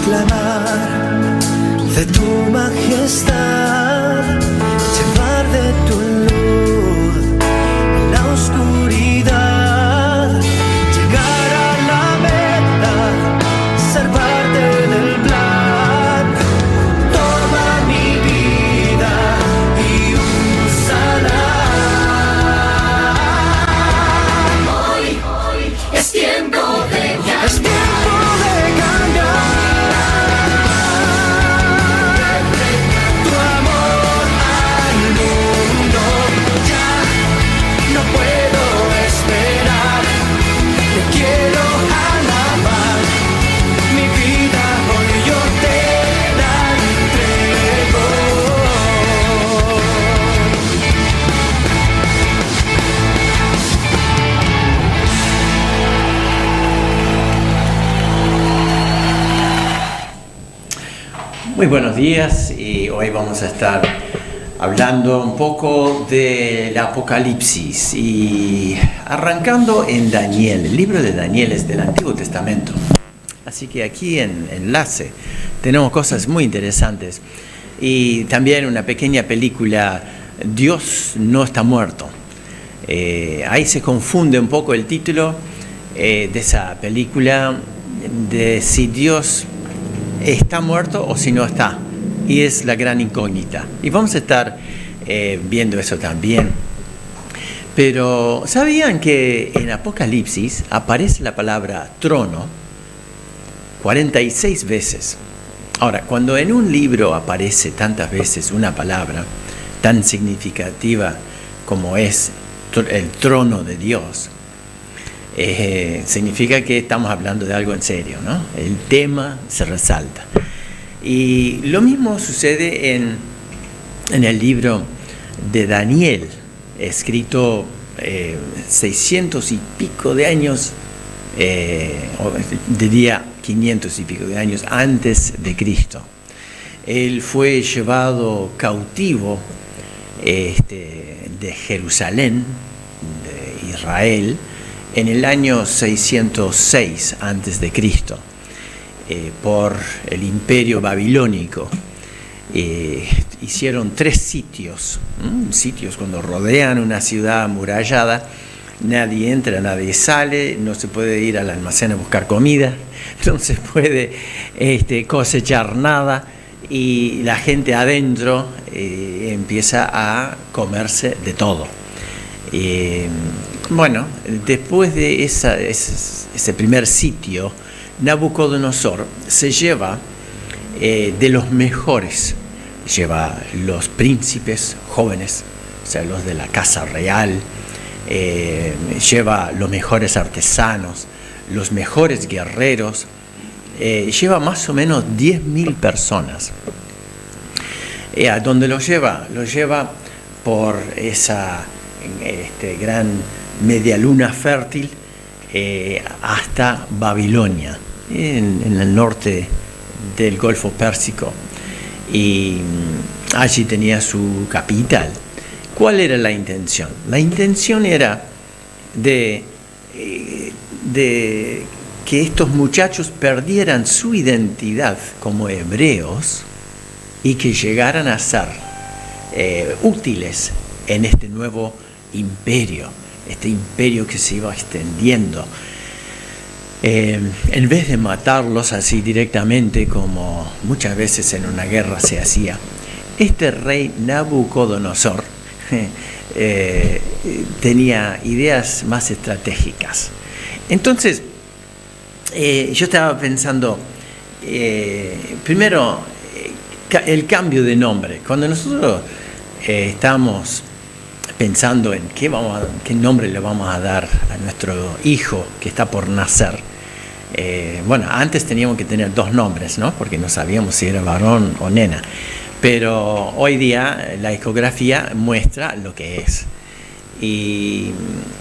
proclamar de tu majestad, llevar de tu luz en la oscuridad, llegar a la meta, ser parte del plan. Toma mi vida y úsala. Hoy es tiempo de cambiar. Es tiempo de cambiar. Tu amor al mundo. Ya no puedo esperar. Te quiero alabar. Mi vida hoy yo te la entrego. Muy buenos días, y hoy vamos a estar hablando un poco del Apocalipsis y arrancando en Daniel. El libro de Daniel es del Antiguo Testamento, así que aquí en Enlace tenemos cosas muy interesantes y también una pequeña película, Dios no está muerto. Ahí se confunde un poco el título de esa película, de si Dios está muerto o si no está, y es la gran incógnita, y vamos a estar viendo eso también. Pero ¿sabían que en Apocalipsis aparece la palabra trono 46 veces? Ahora, cuando en un libro aparece tantas veces una palabra tan significativa como es el trono de Dios, significa que estamos hablando de algo en serio, ¿no? El tema se resalta. Y lo mismo sucede en el libro de Daniel, escrito 600 y pico de años, o diría 500 y pico de años antes de Cristo. Él fue llevado cautivo de Jerusalén, de Israel, en el año 606 antes de Cristo, por el imperio babilónico. Hicieron 3 sitios, sitios cuando rodean una ciudad amurallada, nadie entra, nadie sale, no se puede ir al almacén a buscar comida, no se puede cosechar nada, y la gente adentro empieza a comerse de todo. Bueno, después de ese primer sitio, Nabucodonosor se lleva de los mejores, lleva los príncipes jóvenes, o sea, los de la casa real, lleva los mejores artesanos, los mejores guerreros, lleva más o menos 10.000 personas. ¿A dónde los lleva? Los lleva por esa gran media luna fértil hasta Babilonia, en el norte del Golfo Pérsico, y allí tenía su capital. ¿Cuál era la intención? La intención era de que estos muchachos perdieran su identidad como hebreos y que llegaran a ser útiles en este nuevo imperio, este imperio que se iba extendiendo. En vez de matarlos así directamente, como muchas veces en una guerra se hacía, este rey Nabucodonosor tenía ideas más estratégicas. Entonces, yo estaba pensando, primero, el cambio de nombre. Cuando nosotros estamos pensando en qué nombre le vamos a dar a nuestro hijo que está por nacer, bueno, antes teníamos que tener 2 nombres, ¿no? Porque no sabíamos si era varón o nena, pero hoy día la ecografía muestra lo que es, y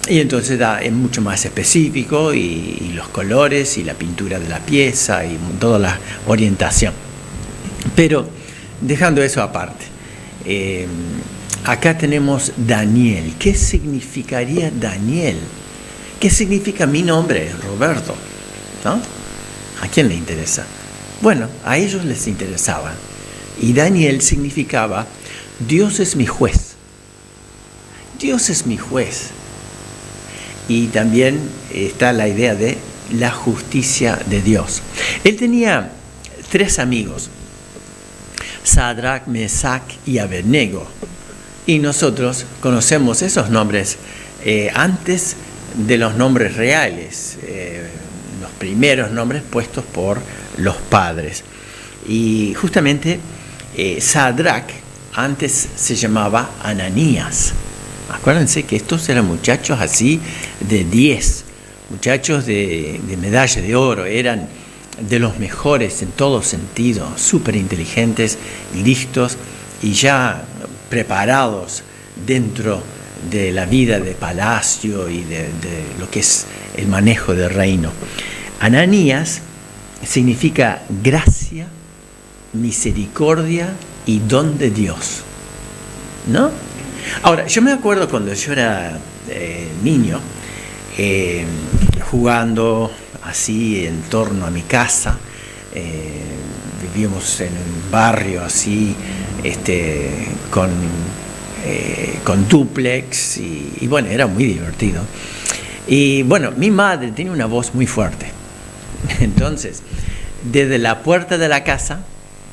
entonces es mucho más específico, y los colores y la pintura de la pieza y toda la orientación. Pero dejando eso aparte, acá tenemos Daniel. ¿Qué significaría Daniel? ¿Qué significa mi nombre, Roberto? ¿No? ¿A quién le interesa? Bueno, a ellos les interesaba. Y Daniel significaba, Dios es mi juez. Dios es mi juez. Y también está la idea de la justicia de Dios. Él tenía 3 amigos, Sadrach, Mesach y Abednego. Y nosotros conocemos esos nombres antes de los nombres reales, los primeros nombres puestos por los padres. Y justamente Sadrach antes se llamaba Ananías. Acuérdense que estos eran muchachos así de 10, muchachos de medalla de oro, eran de los mejores en todo sentido, súper inteligentes, listos y ya preparados dentro de la vida de palacio y de lo que es el manejo del reino. Ananías significa gracia, misericordia y don de Dios, ¿no? Ahora, yo me acuerdo cuando yo era niño, jugando así en torno a mi casa, vivíamos en un barrio así, con dúplex y bueno, era muy divertido. Y bueno, mi madre tiene una voz muy fuerte. Entonces, desde la puerta de la casa,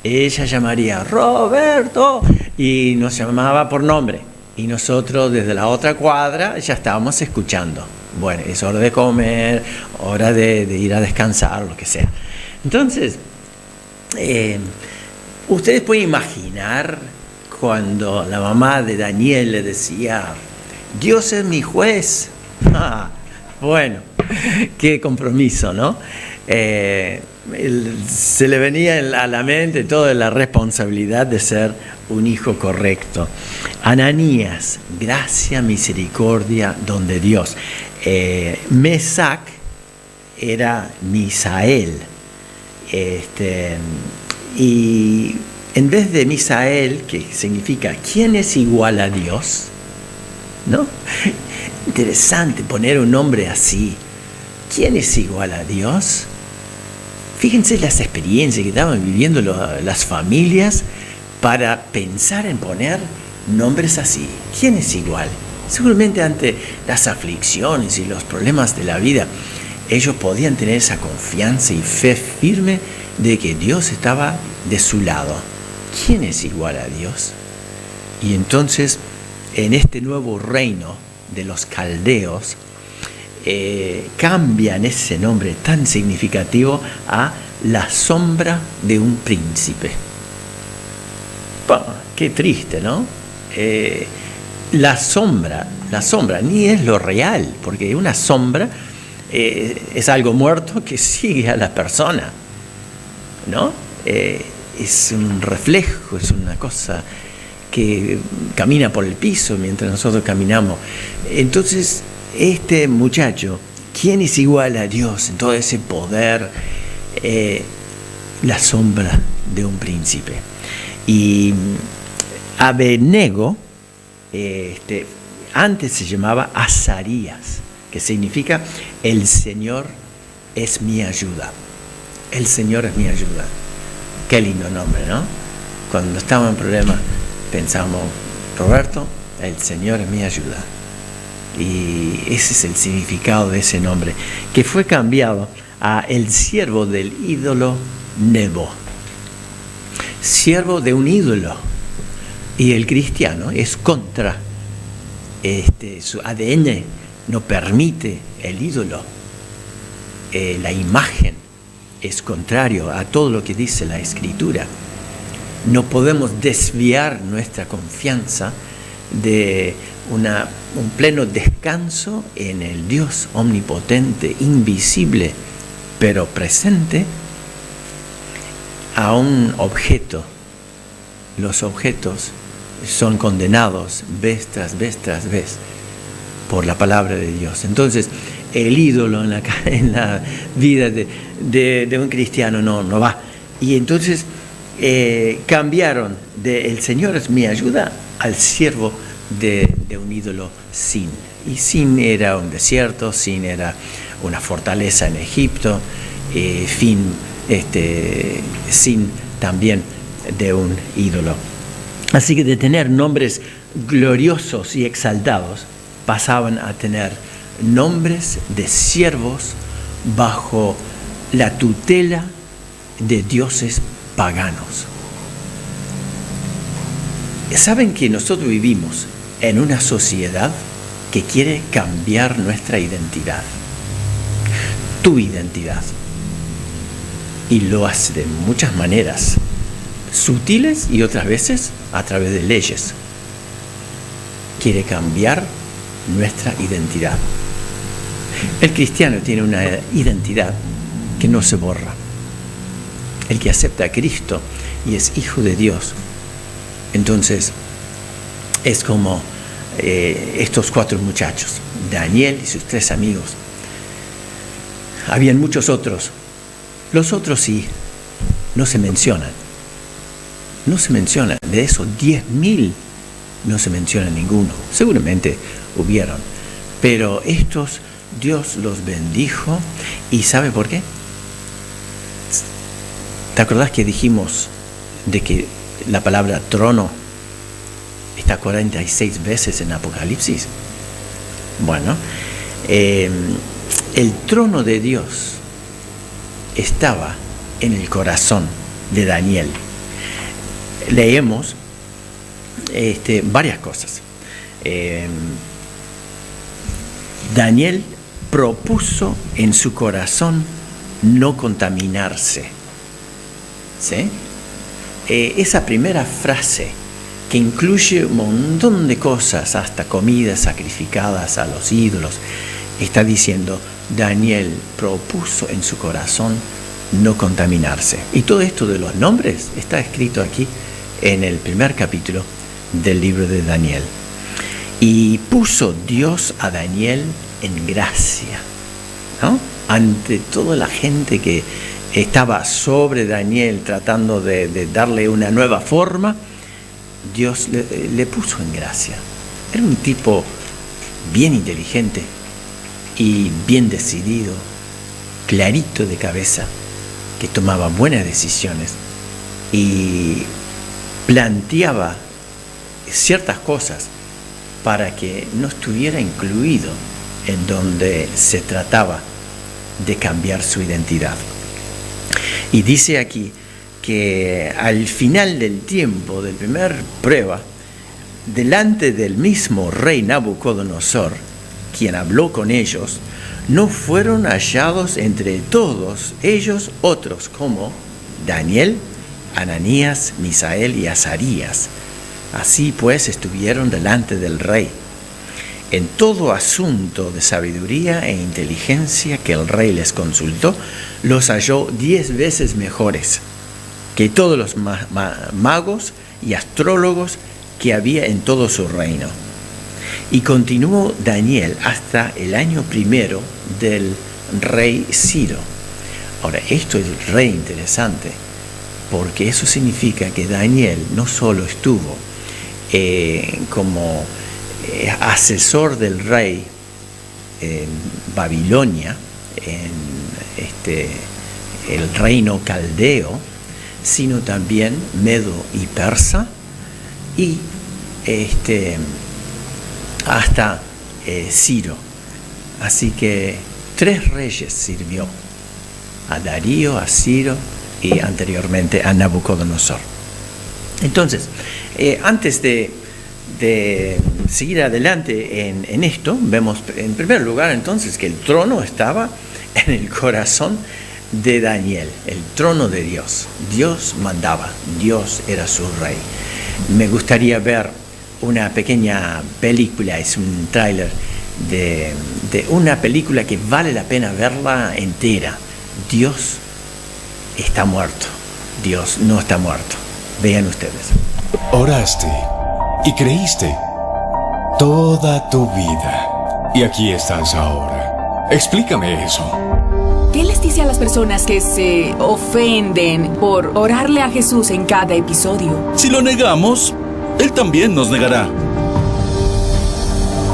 ella llamaría Roberto y nos llamaba por nombre. Y nosotros desde la otra cuadra ya estábamos escuchando. Bueno, es hora de comer, hora de ir a descansar, lo que sea. Entonces, ustedes pueden imaginar cuando la mamá de Daniel le decía, Dios es mi juez. Bueno, qué compromiso, ¿no? Se le venía a la mente toda la responsabilidad de ser un hijo correcto. Ananías, gracia, misericordia, don de Dios. Mesach era Misael. Y en vez de Misael, que significa ¿quién es igual a Dios? ¿No? Interesante poner un nombre así. ¿Quién es igual a Dios? Fíjense las experiencias que estaban viviendo las familias para pensar en poner nombres así. ¿Quién es igual? Seguramente ante las aflicciones y los problemas de la vida, ellos podían tener esa confianza y fe firme de que Dios estaba de su lado. ¿Quién es igual a Dios? Y entonces, en este nuevo reino de los caldeos, cambian ese nombre tan significativo a la sombra de un príncipe. Qué triste, ¿no? La sombra ni es lo real, porque una sombra es algo muerto que sigue a la persona, ¿no? Es un reflejo, es una cosa que camina por el piso mientras nosotros caminamos. Entonces, este muchacho, ¿quién es igual a Dios en todo ese poder? La sombra de un príncipe. Y Abednego, antes se llamaba Azarías, que significa el Señor es mi ayuda. El Señor es mi ayuda. Qué lindo nombre, ¿no? Cuando estamos en problemas, pensamos, Roberto, el Señor es mi ayuda. Y ese es el significado de ese nombre, que fue cambiado a el siervo del ídolo Nebo. Siervo de un ídolo. Y el cristiano es contra. Su ADN no permite el ídolo. La imagen es contrario a todo lo que dice la Escritura. No podemos desviar nuestra confianza de un pleno descanso en el Dios omnipotente, invisible, pero presente, a un objeto. Los objetos son condenados vez tras vez tras vez por la palabra de Dios. Entonces, el ídolo en la vida de un cristiano no va. Y entonces cambiaron de el Señor es mi ayuda al siervo de un ídolo Sin. Y Sin era un desierto, Sin era una fortaleza en Egipto, Fin sin también de un ídolo. Así que de tener nombres gloriosos y exaltados, pasaban a tener nombres de siervos bajo la tutela de dioses paganos. ¿Saben que nosotros vivimos en una sociedad que quiere cambiar nuestra identidad? Tu identidad. Y lo hace de muchas maneras, sutiles y otras veces a través de leyes. Quiere cambiar nuestra identidad. El cristiano tiene una identidad que no se borra. El que acepta a Cristo y es hijo de Dios, entonces es como estos 4 muchachos, Daniel y sus 3 amigos. Habían muchos otros. Los otros sí, no se mencionan. No se mencionan. De esos 10.000 no se menciona ninguno. Seguramente hubieron. Pero estos, Dios los bendijo. ¿Y sabe por qué? ¿Te acordás que dijimos de que la palabra trono está 46 veces en Apocalipsis? Bueno, el trono de Dios estaba en el corazón de Daniel. Leemos varias cosas. Daniel propuso en su corazón no contaminarse. ¿Sí? Esa primera frase, que incluye un montón de cosas, hasta comidas sacrificadas a los ídolos, está diciendo, Daniel propuso en su corazón no contaminarse. Y todo esto de los nombres está escrito aquí en el primer capítulo del libro de Daniel. Y puso Dios a Daniel en gracia, ¿no? Ante toda la gente que estaba sobre Daniel tratando de darle una nueva forma, Dios le puso en gracia. Era un tipo bien inteligente y bien decidido, clarito de cabeza, que tomaba buenas decisiones y planteaba ciertas cosas para que no estuviera incluido en donde se trataba de cambiar su identidad. Y dice aquí que al final del tiempo, de primer prueba, delante del mismo rey Nabucodonosor, quien habló con ellos, no fueron hallados entre todos ellos otros como Daniel, Ananías, Misael y Azarías. Así pues estuvieron delante del rey. En todo asunto de sabiduría e inteligencia que el rey les consultó, los halló 10 veces mejores que todos los magos y astrólogos que había en todo su reino. Y continuó Daniel hasta el año 1 del rey Ciro. Ahora, esto es re interesante, porque eso significa que Daniel no solo estuvo como asesor del rey en Babilonia, en el reino caldeo, sino también medo y persa, y hasta Ciro. Así que 3 reyes sirvió: a Darío, a Ciro y anteriormente a Nabucodonosor. Entonces, antes de seguir adelante en esto, vemos en primer lugar entonces que el trono estaba en el corazón de Daniel, el trono de Dios. Dios mandaba, Dios era su rey. Me gustaría ver una pequeña película, es un tráiler de una película que vale la pena verla entera. Dios está muerto, Dios no está muerto. Vean ustedes. Oraste y creíste toda tu vida, y aquí estás ahora. Explícame eso. ¿Qué les dice a las personas que se ofenden por orarle a Jesús en cada episodio? Si lo negamos, Él también nos negará.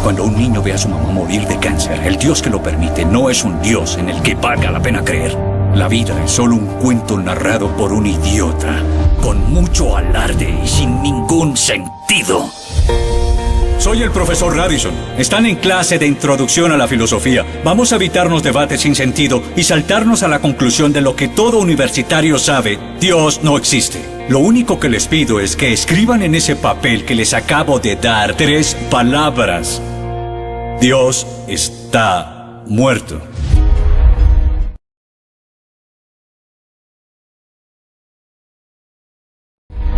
Cuando un niño ve a su mamá morir de cáncer, el Dios que lo permite no es un Dios en el que valga la pena creer. La vida es solo un cuento narrado por un idiota, con mucho alarde y sin ningún sentido. Soy el profesor Radisson. Están en clase de introducción a la filosofía. Vamos a evitarnos debates sin sentido y saltarnos a la conclusión de lo que todo universitario sabe: Dios no existe. Lo único que les pido es que escriban en ese papel que les acabo de dar 3 palabras. Dios está muerto.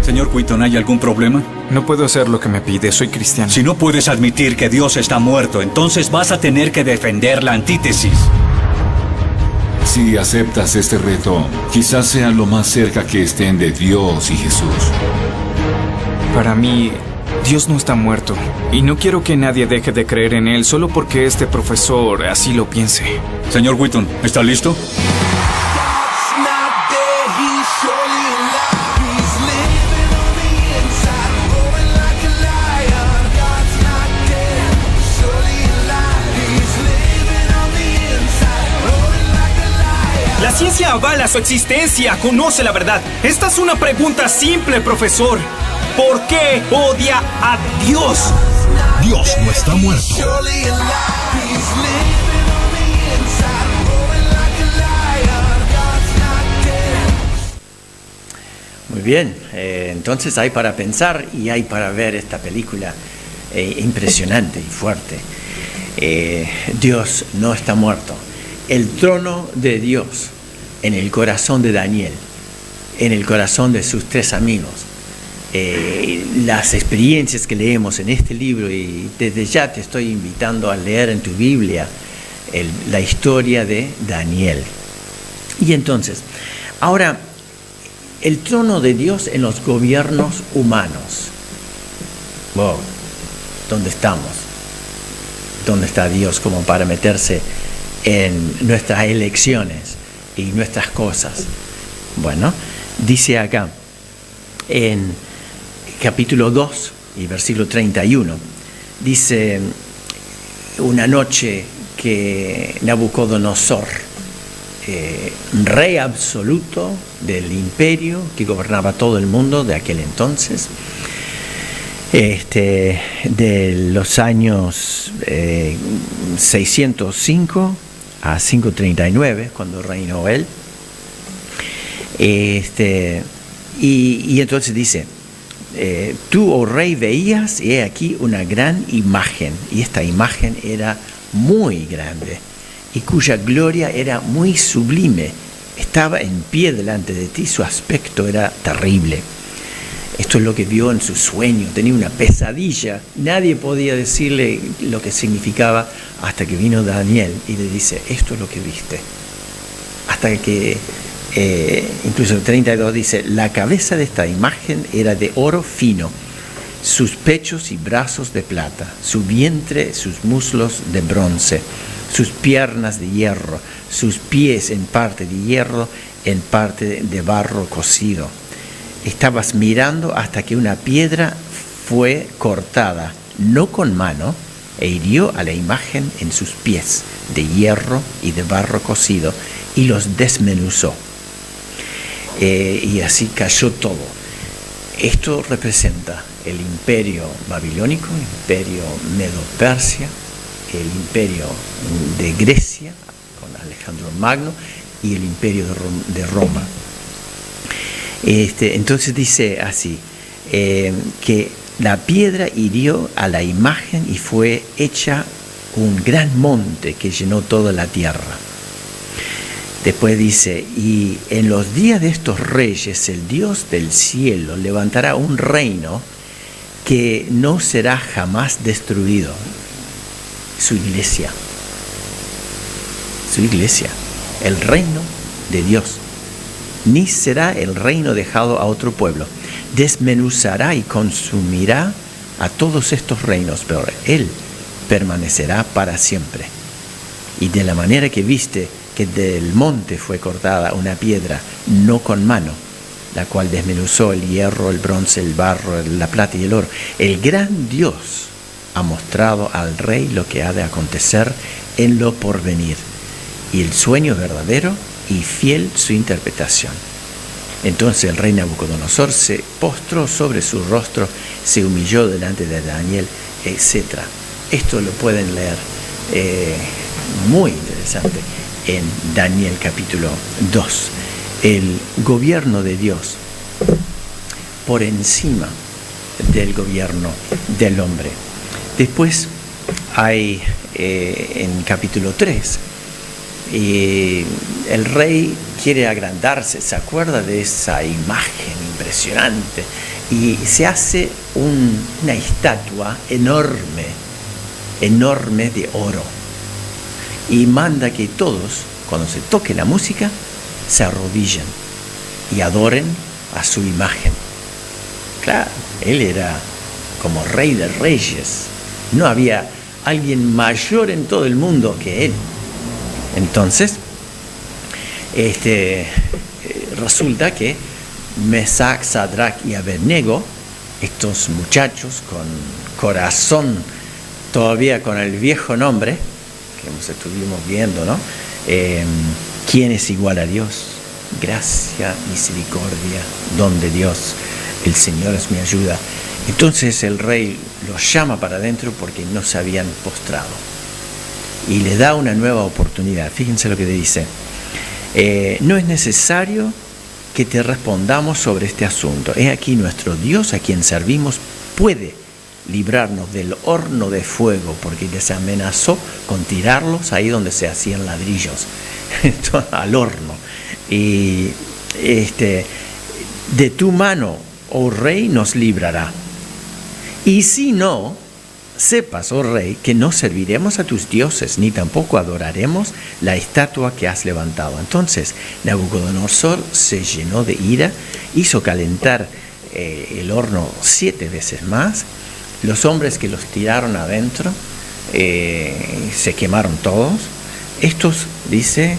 Señor Quinton, ¿hay algún problema? No puedo hacer lo que me pide, soy cristiano. Si no puedes admitir que Dios está muerto, entonces vas a tener que defender la antítesis. Si aceptas este reto, quizás sea lo más cerca que estén de Dios y Jesús. Para mí, Dios no está muerto. Y no quiero que nadie deje de creer en Él solo porque este profesor así lo piense. Señor Whitton, ¿está listo? La ciencia avala su existencia, conoce la verdad. Esta es una pregunta simple, profesor. ¿Por qué odia a Dios? Dios no está muerto. Muy bien, entonces hay para pensar y hay para ver esta película impresionante y fuerte. Dios no está muerto. El trono de Dios en el corazón de Daniel, en el corazón de sus 3 amigos. Las experiencias que leemos en este libro, y desde ya te estoy invitando a leer en tu Biblia la historia de Daniel. Y entonces, ahora, el trono de Dios en los gobiernos humanos. Wow, ¿dónde estamos? ¿Dónde está Dios como para meterse en nuestras elecciones y nuestras cosas? Bueno, dice acá en capítulo 2 y versículo 31, dice: una noche que Nabucodonosor, rey absoluto del imperio que gobernaba todo el mundo de aquel entonces, de los años 605 a 539, cuando reinó él. Y entonces dice: tú, oh rey, veías, y he aquí una gran imagen, y esta imagen era muy grande, y cuya gloria era muy sublime. Estaba en pie delante de ti, su aspecto era terrible. Esto es lo que vio en su sueño, tenía una pesadilla. Nadie podía decirle lo que significaba hasta que vino Daniel y le dice: esto es lo que viste. Hasta que, incluso el 32 dice: la cabeza de esta imagen era de oro fino, sus pechos y brazos de plata, su vientre, sus muslos de bronce, sus piernas de hierro, sus pies en parte de hierro, en parte de barro cocido. Estabas mirando hasta que una piedra fue cortada, no con mano, e hirió a la imagen en sus pies, de hierro y de barro cocido, y los desmenuzó. Y así cayó todo. Esto representa el imperio babilónico, el imperio medo-persia, el imperio de Grecia, con Alejandro Magno, y el imperio de Roma. Entonces dice así, que la piedra hirió a la imagen y fue hecha un gran monte que llenó toda la tierra. Después dice: y en los días de estos reyes el Dios del cielo levantará un reino que no será jamás destruido. Su iglesia, el reino de Dios. Ni será el reino dejado a otro pueblo. Desmenuzará y consumirá a todos estos reinos, pero Él permanecerá para siempre. Y de la manera que viste que del monte fue cortada una piedra, no con mano, la cual desmenuzó el hierro, el bronce, el barro, la plata y el oro, el gran Dios ha mostrado al rey lo que ha de acontecer en lo porvenir. Y el sueño verdadero y fiel su interpretación. Entonces el rey Nabucodonosor se postró sobre su rostro, se humilló delante de Daniel, etc. Esto lo pueden leer, muy interesante, en Daniel capítulo 2. El gobierno de Dios por encima del gobierno del hombre. Después hay en capítulo 3, el rey quiere agrandarse, se acuerda de esa imagen impresionante y se hace una estatua enorme de oro y manda que todos, cuando se toque la música, se arrodillen y adoren a su imagen. Claro, él era como rey de reyes, no había alguien mayor en todo el mundo que él. Entonces, resulta que Mesac, Sadrach y Abednego, estos muchachos con corazón todavía con el viejo nombre, que estuvimos viendo, ¿no? ¿Quién es igual a Dios? Gracia, misericordia, don de Dios. El Señor es mi ayuda. Entonces el rey los llama para adentro porque no se habían postrado. Y le da una nueva oportunidad. Fíjense lo que le dice. No es necesario que te respondamos sobre este asunto. He aquí nuestro Dios a quien servimos puede librarnos del horno de fuego, porque les amenazó con tirarlos ahí donde se hacían ladrillos, al horno. Y de tu mano, oh rey, nos librará. Y si no, sepas, oh rey, que no serviremos a tus dioses, ni tampoco adoraremos la estatua que has levantado. Entonces Nabucodonosor se llenó de ira, hizo calentar el horno 7 veces más. Los hombres que los tiraron adentro se quemaron todos. Estos, dice,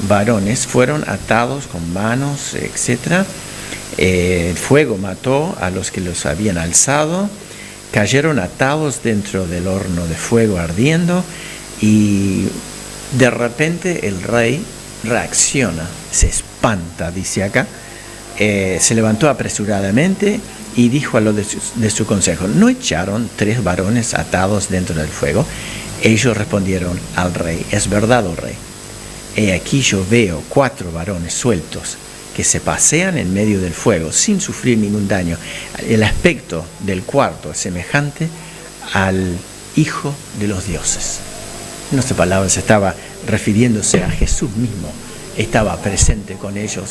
varones fueron atados con manos, etc. El fuego mató a los que los habían alzado. Cayeron atados dentro del horno de fuego ardiendo, y de repente el rey reacciona, se espanta, dice acá, se levantó apresuradamente y dijo a los de su consejo: ¿no echaron 3 varones atados dentro del fuego? Ellos respondieron al rey: es verdad, oh rey. He aquí yo veo 4 varones sueltos que se pasean en medio del fuego sin sufrir ningún daño. El aspecto del cuarto es semejante al Hijo de los dioses. En otras palabras, estaba refiriéndose a Jesús mismo. Estaba presente con ellos,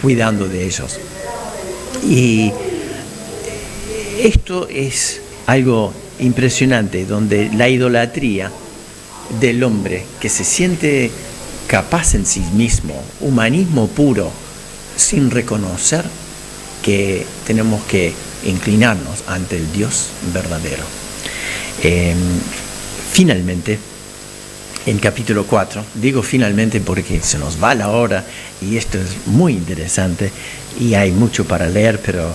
cuidando de ellos. Y esto es algo impresionante, donde la idolatría del hombre que se siente capaz en sí mismo, humanismo puro, sin reconocer que tenemos que inclinarnos ante el Dios verdadero. Finalmente, en capítulo 4, digo finalmente porque se nos va la hora y esto es muy interesante y hay mucho para leer, pero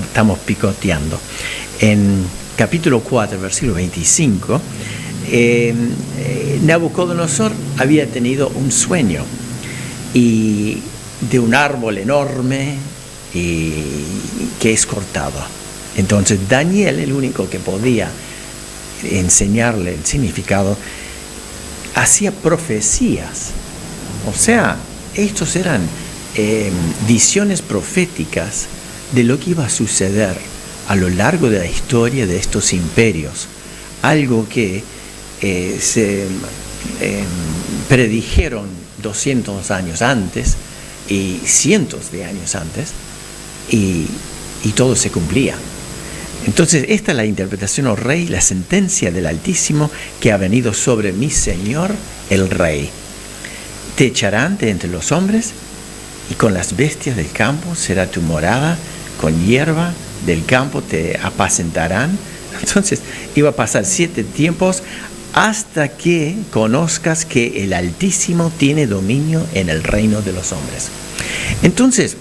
estamos picoteando. En capítulo 4, versículo 25, Nabucodonosor había tenido un sueño y de un árbol enorme que es cortado. Entonces Daniel, el único que podía enseñarle el significado, hacía profecías. O sea, estos eran visiones proféticas de lo que iba a suceder a lo largo de la historia de estos imperios. Algo que se predijeron 200 años antes y cientos de años antes, y todo se cumplía. Entonces, esta es la interpretación, oh rey, la sentencia del Altísimo que ha venido sobre mi Señor el Rey. Te echarán de entre los hombres, y con las bestias del campo será tu morada, con hierba del campo te apacentarán. Entonces, iba a pasar 7 tiempos hasta que conozcas que el Altísimo tiene dominio en el reino de los hombres. Entonces,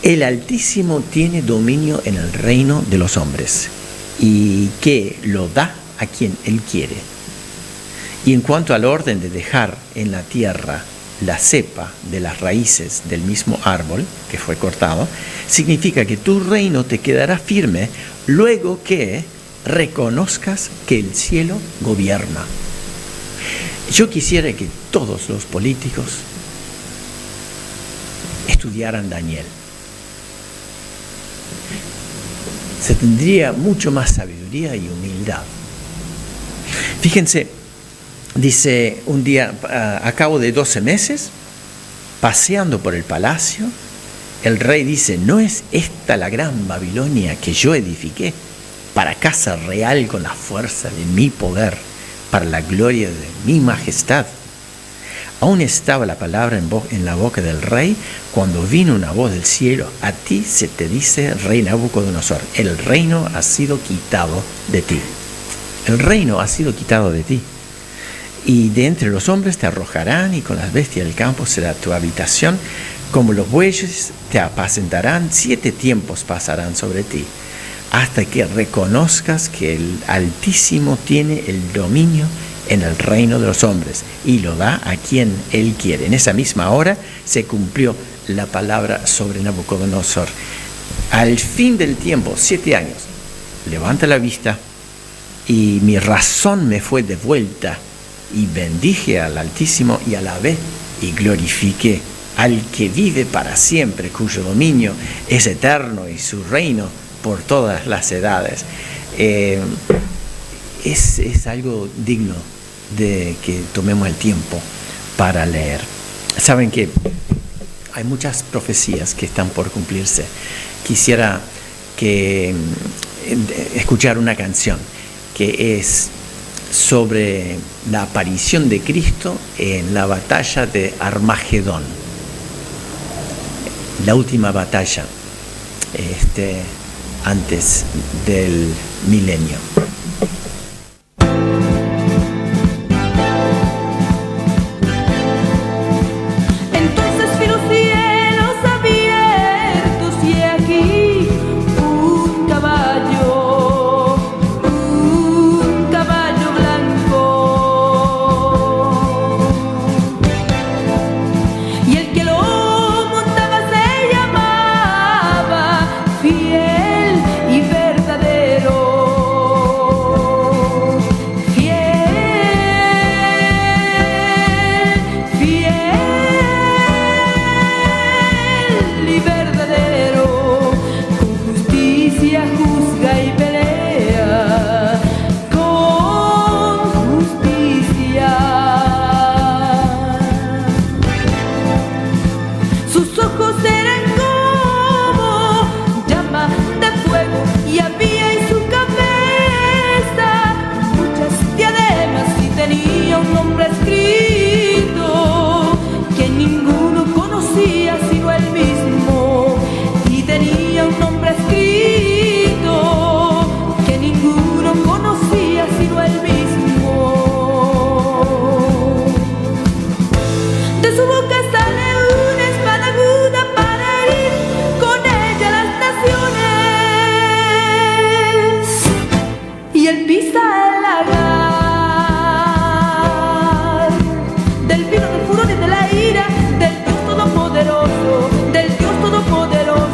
el Altísimo tiene dominio en el reino de los hombres y que lo da a quien Él quiere. Y en cuanto al orden de dejar en la tierra la cepa de las raíces del mismo árbol que fue cortado, significa que tu reino te quedará firme luego que reconozcas que el cielo gobierna. Yo quisiera que todos los políticos estudiaran Daniel. Se tendría mucho más sabiduría y humildad. Fíjense, dice un día, a cabo de 12 meses, paseando por el palacio, el rey dice: ¿no es esta la gran Babilonia que yo edifiqué para casa real con la fuerza de mi poder, para la gloria de mi majestad? Aún estaba la palabra en la boca del rey cuando vino una voz del cielo: a ti se te dice, rey Nabucodonosor, el reino ha sido quitado de ti. El reino ha sido quitado de ti. Y de entre los hombres te arrojarán, y con las bestias del campo será tu habitación. Como los bueyes te apacentarán, 7 tiempos pasarán sobre ti, hasta que reconozcas que el Altísimo tiene el dominio en el reino de los hombres y lo da a quien él quiere. En esa misma hora se cumplió la palabra sobre Nabucodonosor. Al fin del tiempo, 7 años, levanta la vista, y mi razón me fue devuelta, y bendije al Altísimo y alabé y glorifiqué al que vive para siempre, cuyo dominio es eterno y su reino por todas las edades. Es algo digno de que tomemos el tiempo para leer. Saben que hay muchas profecías que están por cumplirse. Quisiera escuchar una canción que es sobre la aparición de Cristo en la batalla de Armagedón, la última batalla antes del milenio. Entonces vi los cielos abiertos y aquí un caballo blanco, y el que lo montaba se llamaba Fiel y Verdadero. Juzga y pelea con justicia. Sus ojos eran como llama de fuego y había en su cabeza muchas diademas, y tenía un nombre escrito que ninguno conocía sino él mismo, y tenía un nombre escrito que ninguno conocía sino él mismo. De su boca sale una espada aguda para herir con ella las naciones, y él pisa el lagar del vino del furor y de la ira del Dios Todopoderoso, del Dios Todopoderoso.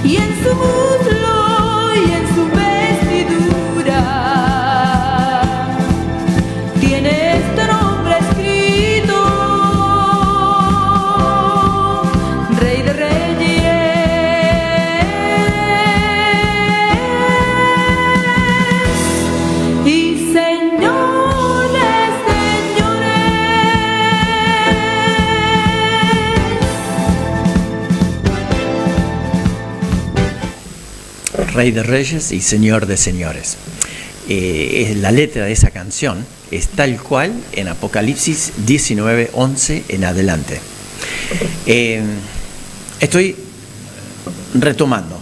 Y en su muslo y en su vestidura tiene este nombre escrito: Rey de Reyes y Señor de Señores. Rey de Reyes y Señor de Señores. La letra de esa canción es tal cual en Apocalipsis 19:11 en adelante. Estoy retomando.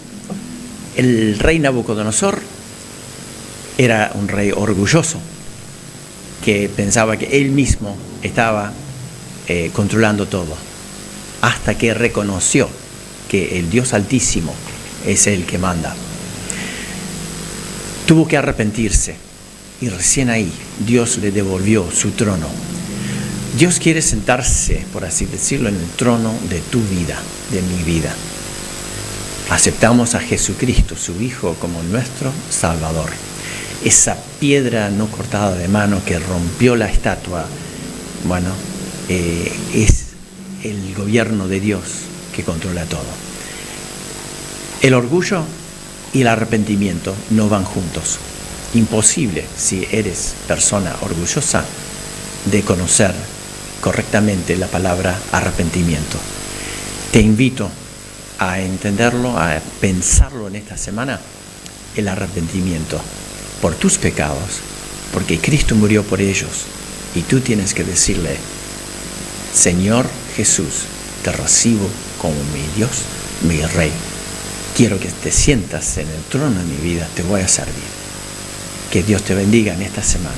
El rey Nabucodonosor era un rey orgulloso que pensaba que él mismo estaba controlando todo, hasta que reconoció que el Dios Altísimo es el que manda. Tuvo que arrepentirse y recién ahí Dios le devolvió su trono. Dios quiere sentarse, por así decirlo, en el trono de tu vida, de mi vida. Aceptamos a Jesucristo, su Hijo, como nuestro Salvador. Esa piedra no cortada de mano que rompió la estatua, bueno, es el gobierno de Dios que controla todo. El orgullo y el arrepentimiento no van juntos. Imposible, si eres persona orgullosa, de conocer correctamente la palabra arrepentimiento. Te invito a entenderlo, a pensarlo en esta semana, el arrepentimiento por tus pecados, porque Cristo murió por ellos y tú tienes que decirle: Señor Jesús, te recibo como mi Dios, mi Rey. Quiero que te sientas en el trono de mi vida, te voy a servir. Que Dios te bendiga en esta semana.